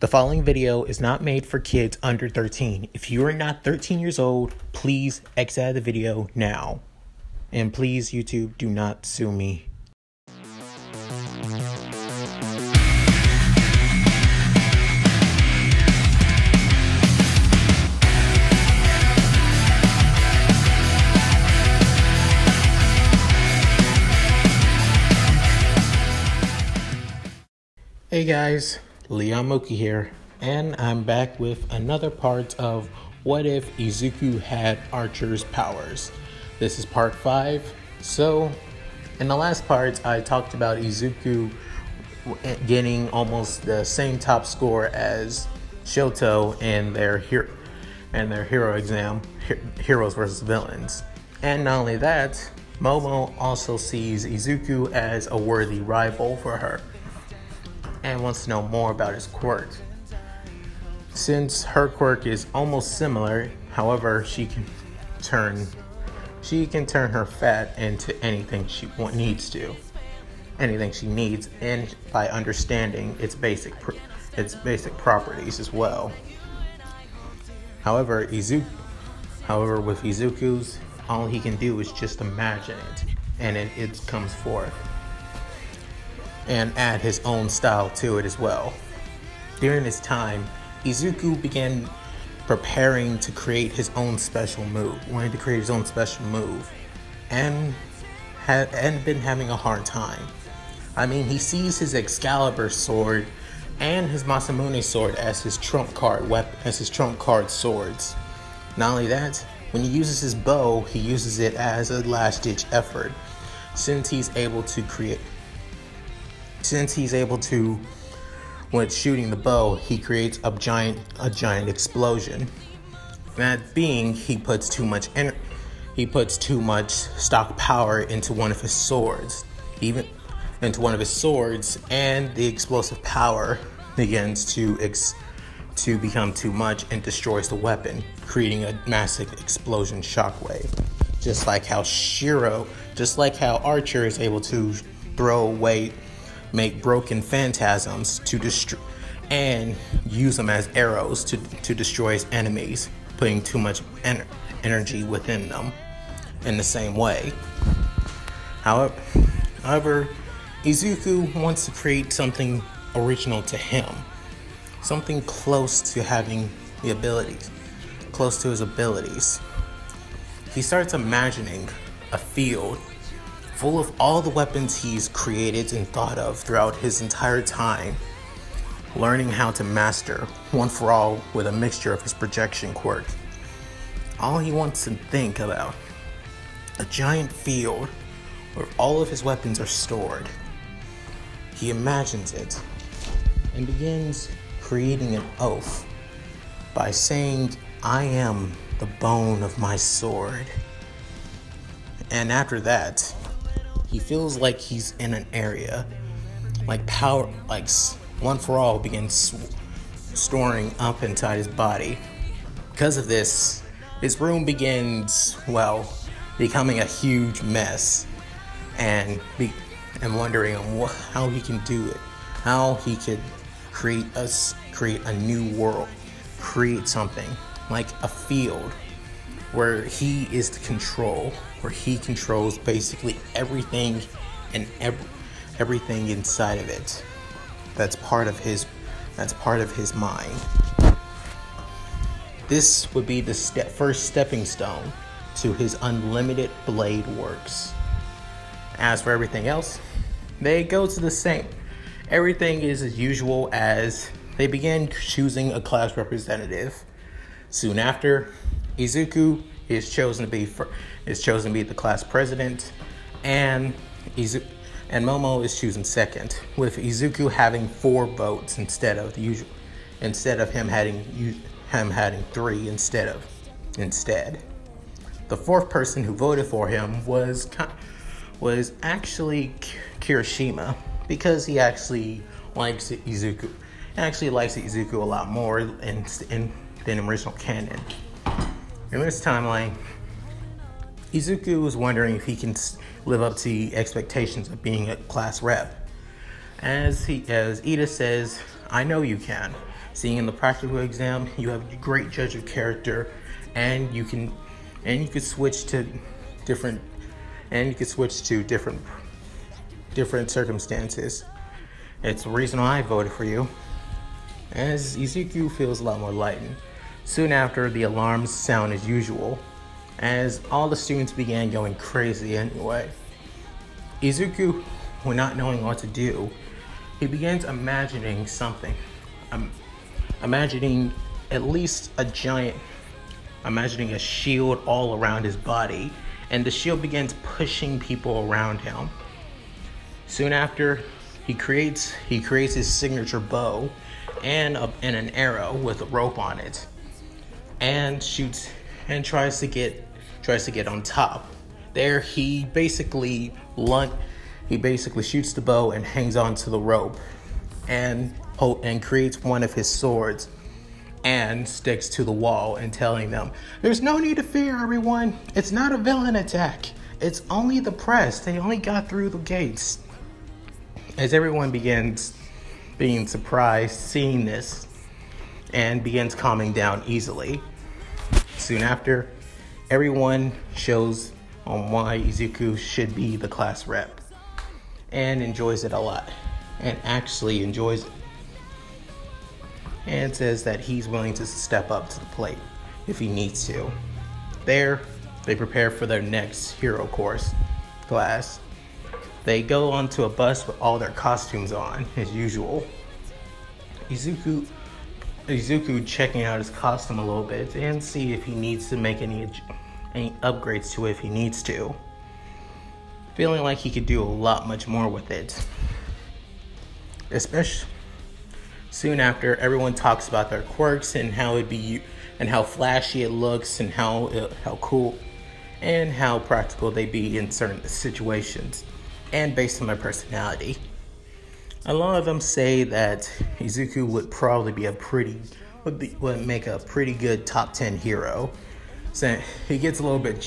The following video is not made for kids under 13. If you are not 13 years old, please exit out of the video now. And please, YouTube, do not sue me. Hey guys, Leon Moki here, and I'm back with another part of What If Izuku Had Archer's Powers. This is part 5. So, in the last part, I talked about Izuku getting almost the same top score as Shoto in their hero exam, Heroes vs. Villains. And not only that, Momo also sees Izuku as a worthy rival for her and wants to know more about his quirk. Since her quirk is almost similar, however, she can turn her fat into anything she needs, and by understanding its basic properties as well. However, with Izuku's, all he can do is just imagine it, and it comes forth, and add his own style to it as well. During this time, Izuku began preparing to create his own special move, and been having a hard time. I mean, he sees his Excalibur sword and his Masamune sword as his trump card swords. Not only that, when he uses his bow, he uses it as a last-ditch effort, since he's able to, when shooting the bow, he creates a giant explosion. That being, he puts too much stock power into one of his swords, and the explosive power begins to become too much and destroys the weapon, creating a massive explosion shockwave. Just like how Archer is able to make broken phantasms to destroy and use them as arrows to destroy his enemies, putting too much energy within them in the same way. However, Izuku wants to create something original to him, something close to his abilities. He starts imagining a field full of all the weapons he's created and thought of throughout his entire time, learning how to master one for all with a mixture of his projection quirk. All he wants to think about, a giant field where all of his weapons are stored. He imagines it and begins creating an oath by saying, "I am the bone of my sword." And after that, he feels like he's in an area, like one for all begins storing up inside his body. Because of this, his room begins, becoming a huge mess, and wondering how he can do it, how he could create a new world, create something like a field where he is the control, where he controls basically everything and everything inside of it. That's part of his mind. This would be the first stepping stone to his unlimited blade works. As for everything else, they go to the same. Everything is as usual as they begin choosing a class representative. Soon after, Izuku is chosen to be the class president, and Momo is chosen second, with Izuku having 4 votes instead of him having 3 instead. The 4th person who voted for him was actually Kirishima, because he actually likes Izuku a lot more than original canon. In this timeline, Izuku was wondering if he can live up to the expectations of being a class rep. As Ida says, "I know you can. Seeing in the practical exam, you have a great judge of character, and you can switch to different different circumstances. It's the reason why I voted for you. As Izuku feels a lot more lightened. Soon after, the alarms sound as usual, as all the students began going crazy anyway. Izuku, when not knowing what to do, he begins imagining something. Imagining a shield all around his body, and the shield begins pushing people around him. Soon after, he creates his signature bow and an arrow with a rope on it, and shoots and tries to get on top. There, he basically shoots the bow and hangs onto the rope, and creates one of his swords and sticks to the wall and telling them, "There's no need to fear, everyone. It's not a villain attack. It's only the press. They only got through the gates." As everyone begins being surprised seeing this and begins calming down easily. Soon after, everyone shows on why Izuku should be the class rep and enjoys it a lot, and actually enjoys it, and says that he's willing to step up to the plate if he needs to. There, they prepare for their next hero course class. They go onto a bus with all their costumes on, as usual. Izuku checking out his costume a little bit and see if he needs to make any upgrades to it if he needs to. Feeling like he could do a lot much more with it. Especially soon after, everyone talks about their quirks and how flashy it looks and how cool and how practical they be in certain situations, and based on their personality. A lot of them say that Izuku would probably be would make a pretty good top 10 hero. So he gets a little bit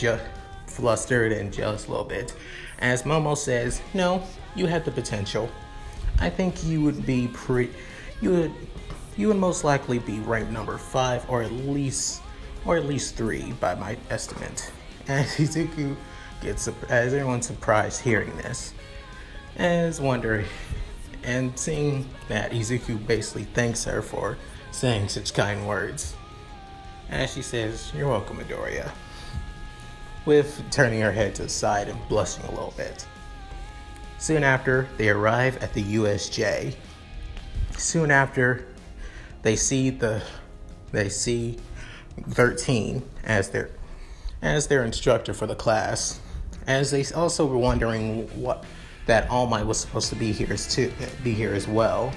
flustered and jealous a little bit. As Momo says, "No, you have the potential. I think you would be you would most likely be ranked number 5 or at least 3 by my estimate." As Izuku as everyone's surprised hearing this, as wondering and seeing that Izuku basically thanks her for saying such kind words. As she says, "You're welcome, Midoriya," with turning her head to the side and blushing a little bit. Soon after, they arrive at the USJ. Soon after, they see 13 as their instructor for the class, as they also were wondering that All Might was supposed to be here as well.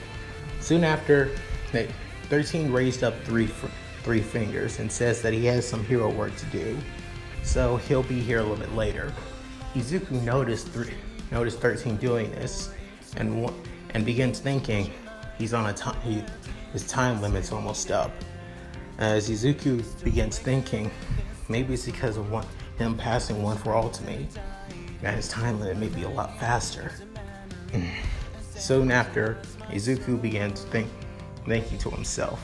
Soon after, 13 raised up three fingers and says that he has some hero work to do, so he'll be here a little bit later. Izuku noticed 13 doing this and begins thinking he's on his time limit's almost up. As Izuku begins thinking, maybe it's because of him passing One for All to me, that his time limit may be a lot faster. Soon after, Izuku began to thinking to himself.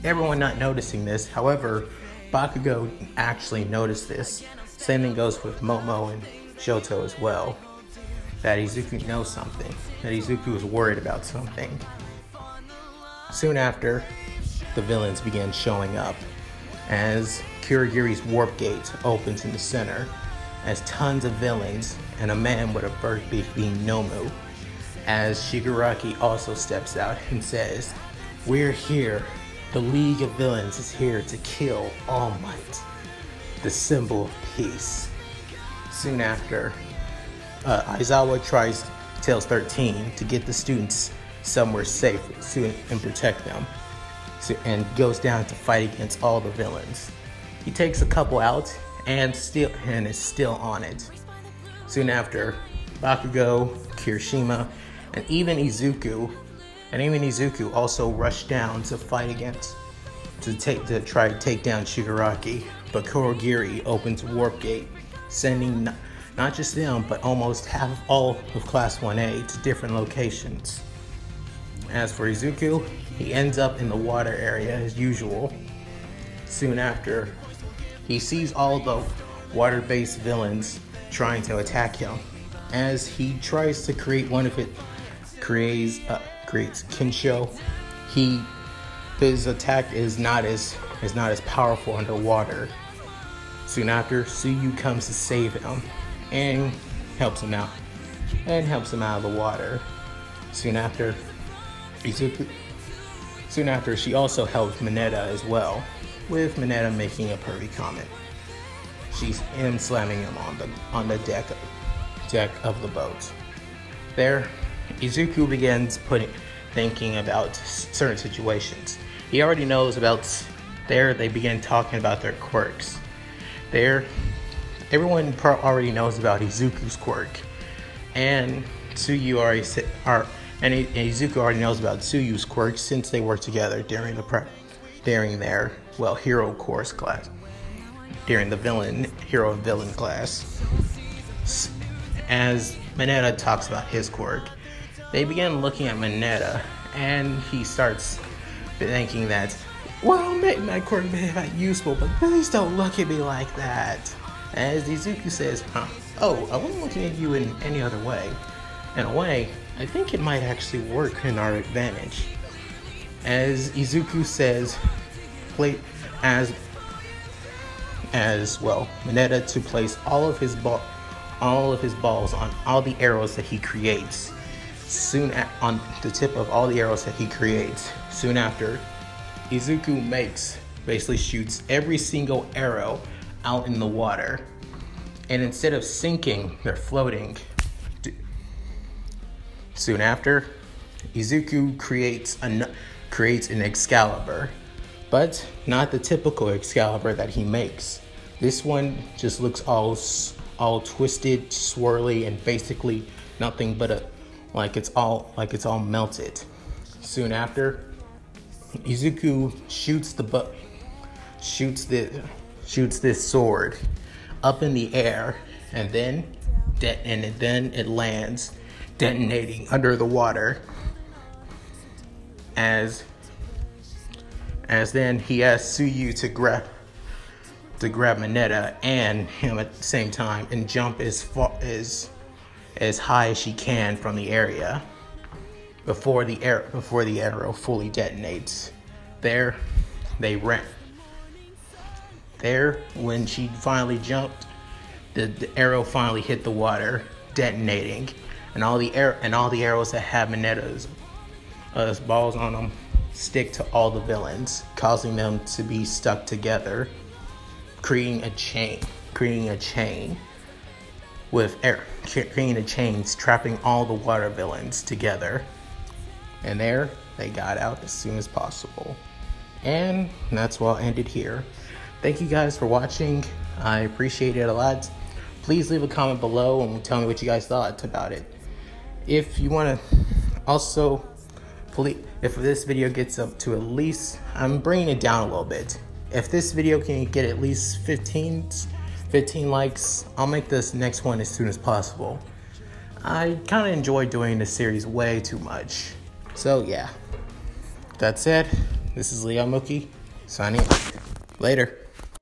Everyone not noticing this, however, Bakugo actually noticed this. Same thing goes with Momo and Shoto as well. That Izuku knows something, that Izuku is worried about something. Soon after, the villains began showing up as Kurogiri's warp gate opens in the center, as tons of villains and a man with a bird beak being Nomu, as Shigaraki also steps out and says, "We're here. The League of Villains is here to kill All Might, the symbol of peace." Soon after, Aizawa tells 13 to get the students somewhere safe and protect them, and goes down to fight against all the villains. He takes a couple out and is still on it. Soon after, Bakugo, Kirishima, and even Izuku also rush down to fight to try to take down Shigaraki, but Kurogiri opens Warp Gate, sending not just them, but almost half of all of Class 1A to different locations. As for Izuku, he ends up in the water area as usual. Soon after, he sees all the water-based villains trying to attack him. As he tries to create one of it, creates Kinsho, his attack is not as powerful underwater. Soon after, Tsuyu comes to save him and helps him out of the water. Soon after, she also helps Mineta as well, with Mineta making a pervy comment. She's slamming him on the deck of the boat. There, Izuku begins thinking about certain situations. He already knows about. They begin talking about their quirks. Everyone already knows about Izuku's quirk, and Izuku already knows about Tsuyu's quirk since they worked together during their hero course class, during the hero and villain class. As Mineta talks about his quirk, they begin looking at Mineta, and he starts thinking that, well, my quirk may have been useful, but please don't look at me like that. As Izuku says, oh, I wasn't looking at you in any other way. In a way, I think it might actually work in our advantage. As Izuku says, Mineta to place all of his balls on all the arrows that he creates. On the tip of all the arrows that he creates. Soon after, Izuku basically shoots every single arrow out in the water, and instead of sinking, they're floating. Soon after, Izuku creates an Excalibur, but not the typical Excalibur that he makes. This one just looks all twisted, swirly, and basically nothing but like it's all melted. Soon after, Izuku shoots this sword up in the air, and then it lands, detonating under the water. As then he asks Tsuyu to grab Mineta and him at the same time and jump as high as she can from the area before the arrow fully detonates. When she finally jumped, the arrow finally hit the water, detonating, and all the arrows that have Mineta's balls on them stick to all the villains, causing them to be stuck together, creating a chain trapping all the water villains together. And there, they got out as soon as possible. And that's why I'll end it here. Thank you guys for watching. I appreciate it a lot. Please leave a comment below and tell me what you guys thought about it. If you want to also, if this video gets up to at least, I'm bringing it down a little bit. If this video can get at least 15 likes, I'll make this next one as soon as possible. I kind of enjoy doing this series way too much. So yeah, that's it. This is Leon Mookie, signing off. Later.